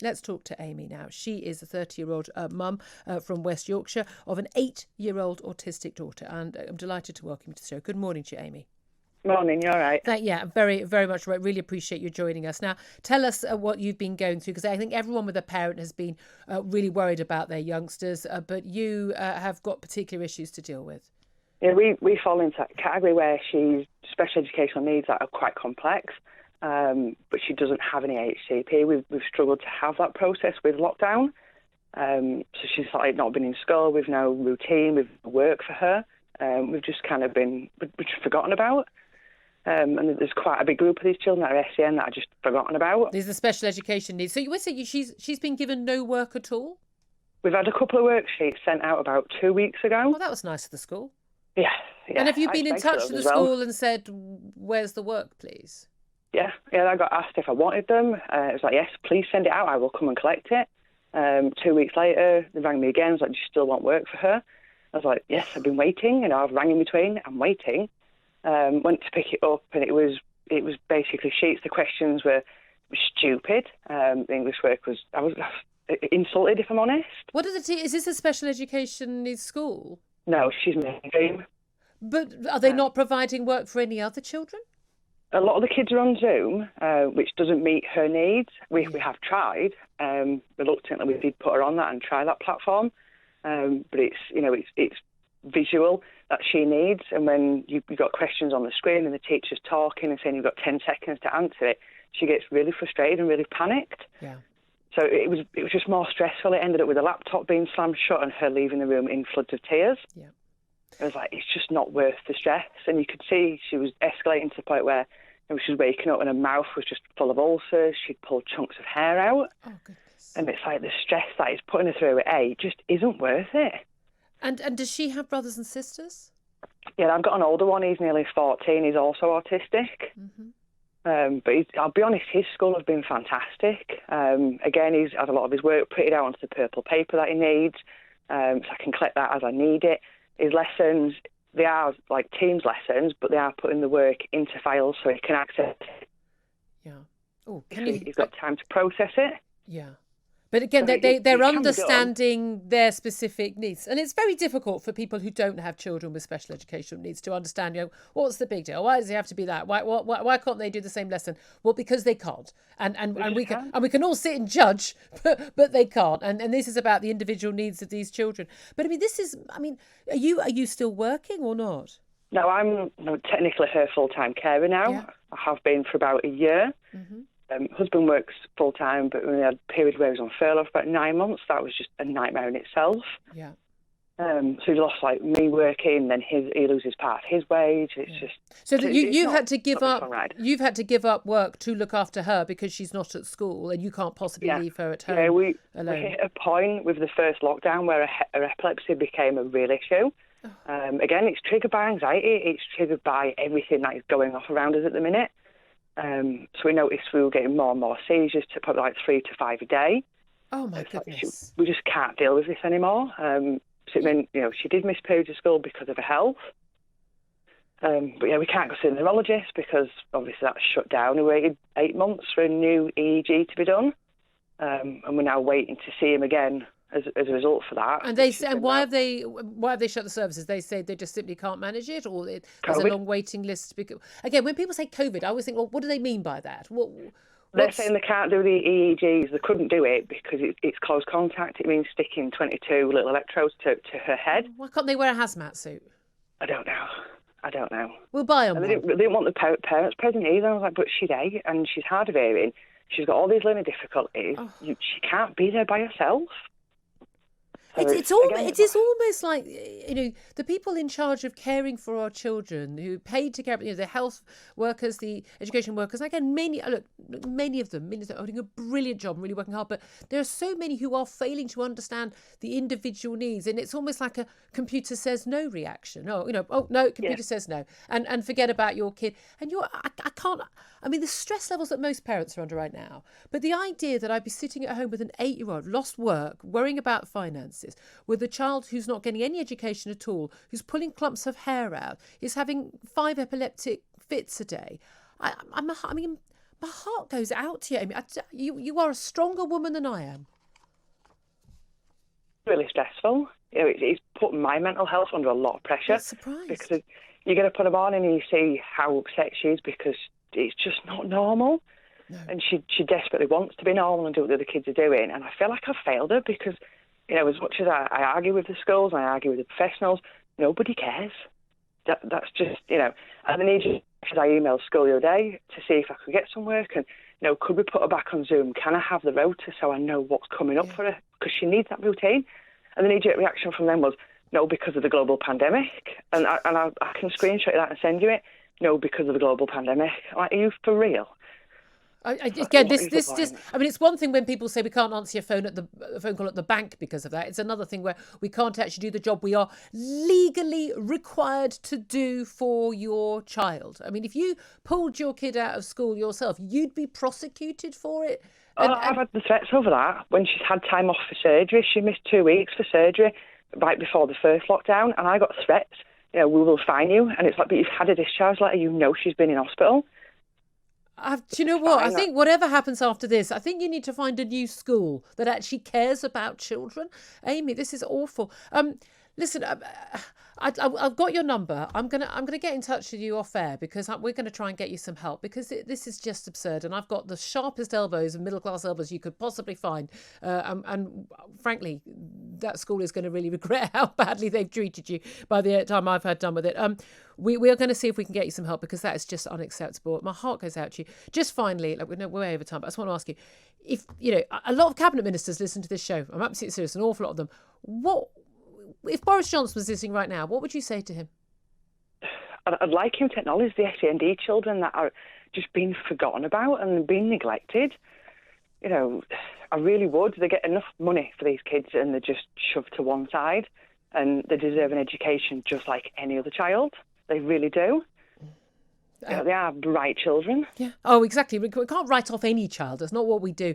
Let's talk to Amy now. She is a 30-year-old mum from West Yorkshire of an 8-year-old autistic daughter. And I'm delighted to welcome you to the show. Good morning to you, Amy. Morning, you all right? Very, very much right. Really appreciate you joining us. Now, tell us what you've been going through, because I think everyone with a parent has been really worried about their youngsters, but you have got particular issues to deal with. Yeah, we fall into that category where she's special educational needs that are quite complex, but she doesn't have any HCP. We've struggled to have that process with lockdown. So she's like not been in school. We've no routine. We've work for her. We've just kind of been forgotten about. And there's quite a big group of these children that are SEN that are just forgotten about. These are special education needs. So you would say she's been given no work at all? We've had a couple of worksheets sent out about 2 weeks ago. Oh, that was nice of the school. Yeah. And have you been in touch with the school and said, where's the work, please? Yeah. I got asked if I wanted them. It was like, yes, please send it out. I will come and collect it. 2 weeks later, they rang me again. I was like, do you still want work for her? I was like, yes, I've been waiting. I've rang in between. I'm waiting. Went to pick it up, and it was basically sheets. The questions were stupid. The English work I was insulted, if I'm honest. What is it? Is this a special education needs school? No, she's mainstream. But are they not providing work for any other children? A lot of the kids are on Zoom, which doesn't meet her needs. We have tried. Reluctantly, we did put her on that and try that platform. But it's visual that she needs, and when you've got questions on the screen and the teacher's talking and saying you've got 10 seconds to answer it, she gets really frustrated and really panicked. Yeah. So it was just more stressful. It ended up with the laptop being slammed shut and her leaving the room in floods of tears. Yeah. I was like, it's just not worth the stress. And you could see she was escalating to the point where she was waking up and her mouth was just full of ulcers. She'd pulled chunks of hair out. Oh, goodness. And it's like the stress that is putting her through at 8 just isn't worth it. And does she have brothers and sisters? Yeah, I've got an older one. He's nearly 14. He's also autistic. Mm-hmm. But I'll be honest, his school has been fantastic. Again, he's had a lot of his work printed out onto the purple paper that he needs, so I can collect that as I need it. His lessons, they are like Teams lessons, but they are putting the work into files so he can access it. Yeah. Oh, he's got time to process it. Yeah. But again, they're understanding their specific needs. And it's very difficult for people who don't have children with special educational needs to understand, what's the big deal? Why does it have to be that? Why can't they do the same lesson? Well, because they can't. And we can all sit and judge, but they can't. And this is about the individual needs of these children. But are you still working or not? No, I'm technically her full-time carer now. Yeah. I have been for about a year. Mm-hmm. Husband works full-time, but we had a period where he was on furlough for about 9 months. That was just a nightmare in itself. Yeah. So he lost me working, then he loses part of his wage. It's just so that you had to give up. You've had to give up work to look after her because she's not at school, and you can't possibly leave her at home. Yeah, we alone. hit a point with the first lockdown where her epilepsy became a real issue. Again, it's triggered by anxiety. It's triggered by everything that is going off around us at the minute. So we noticed we were getting more and more seizures, to probably 3 to 5 a day. Oh my goodness! We just can't deal with this anymore. So it meant, she did miss periods of school because of her health. But we can't go to the neurologist because obviously that's shut down. We waited 8 months for a new EEG to be done, and we're now waiting to see him again as a result for that. And why have they shut the services? They say they just simply can't manage it, or there's a long waiting list. Because, again, when people say COVID, I always think, well, what do they mean by that? They're saying they can't do the EEGs. They couldn't do it because it's close contact. It means sticking 22 little electrodes to her head. Why can't they wear a hazmat suit? I don't know. We'll buy them. They didn't want the parents present either. I was like, but she's 8 and she's hard of hearing. She's got all these learning difficulties. Oh. She can't be there by herself. It is almost like, the people in charge of caring for our children who paid to care, the health workers, the education workers. Again, many of them are doing a brilliant job, really working hard. But there are so many who are failing to understand the individual needs, and it's almost like a computer says no reaction. Computer says no, and forget about your kid. And I can't. The stress levels that most parents are under right now. But the idea that I'd be sitting at home with an 8-year-old, lost work, worrying about finances, with a child who's not getting any education at all, who's pulling clumps of hair out, is having 5 epileptic fits a day. My heart goes out to you, Amy. You are a stronger woman than I am. Really stressful. It's put my mental health under a lot of pressure. I'm surprised. Because you get up on the morning and you see how upset she is because it's just not normal. No. And she desperately wants to be normal and do what the other kids are doing. And I feel like I've failed her because, as much as I argue with the schools and I argue with the professionals, nobody cares. That's just, and I need you, because I emailed school the other day to see if I could get some work and, could we put her back on Zoom? Can I have the rota so I know what's coming up for her? Because she needs that routine. And the immediate reaction from them was, no, because of the global pandemic. And I can screenshot that and send you it. No, because of the global pandemic. I'm like, are you for real? Again, it's one thing when people say we can't answer your phone call at the bank because of that. It's another thing where we can't actually do the job we are legally required to do for your child. I mean, if you pulled your kid out of school yourself, you'd be prosecuted for it. I've had the threats over that. When she's had time off for surgery, she missed 2 weeks for surgery right before the first lockdown, and I got threats. We will fine you. And it's like, but you've had a discharge letter. She's been in hospital. Do you know what? I think whatever happens after this, I think you need to find a new school that actually cares about children. Amy, this is awful. Listen, I've got your number. I'm gonna get in touch with you off air because we're going to try and get you some help because this is just absurd. And I've got the sharpest elbows and middle class elbows you could possibly find. And frankly, that school is going to really regret how badly they've treated you by the time I've had done with it. We are going to see if we can get you some help because that is just unacceptable. My heart goes out to you. Just finally, we're way over time, but I just want to ask you, if a lot of cabinet ministers listen to this show, I'm absolutely serious, an awful lot of them. If Boris Johnson was listening right now, what would you say to him? I'd like him to acknowledge the SEND children that are just being forgotten about and being neglected. I really would. They get enough money for these kids and they're just shoved to one side, and they deserve an education just like any other child. They really do. They are bright children. Yeah. Oh, exactly. We can't write off any child. That's not what we do.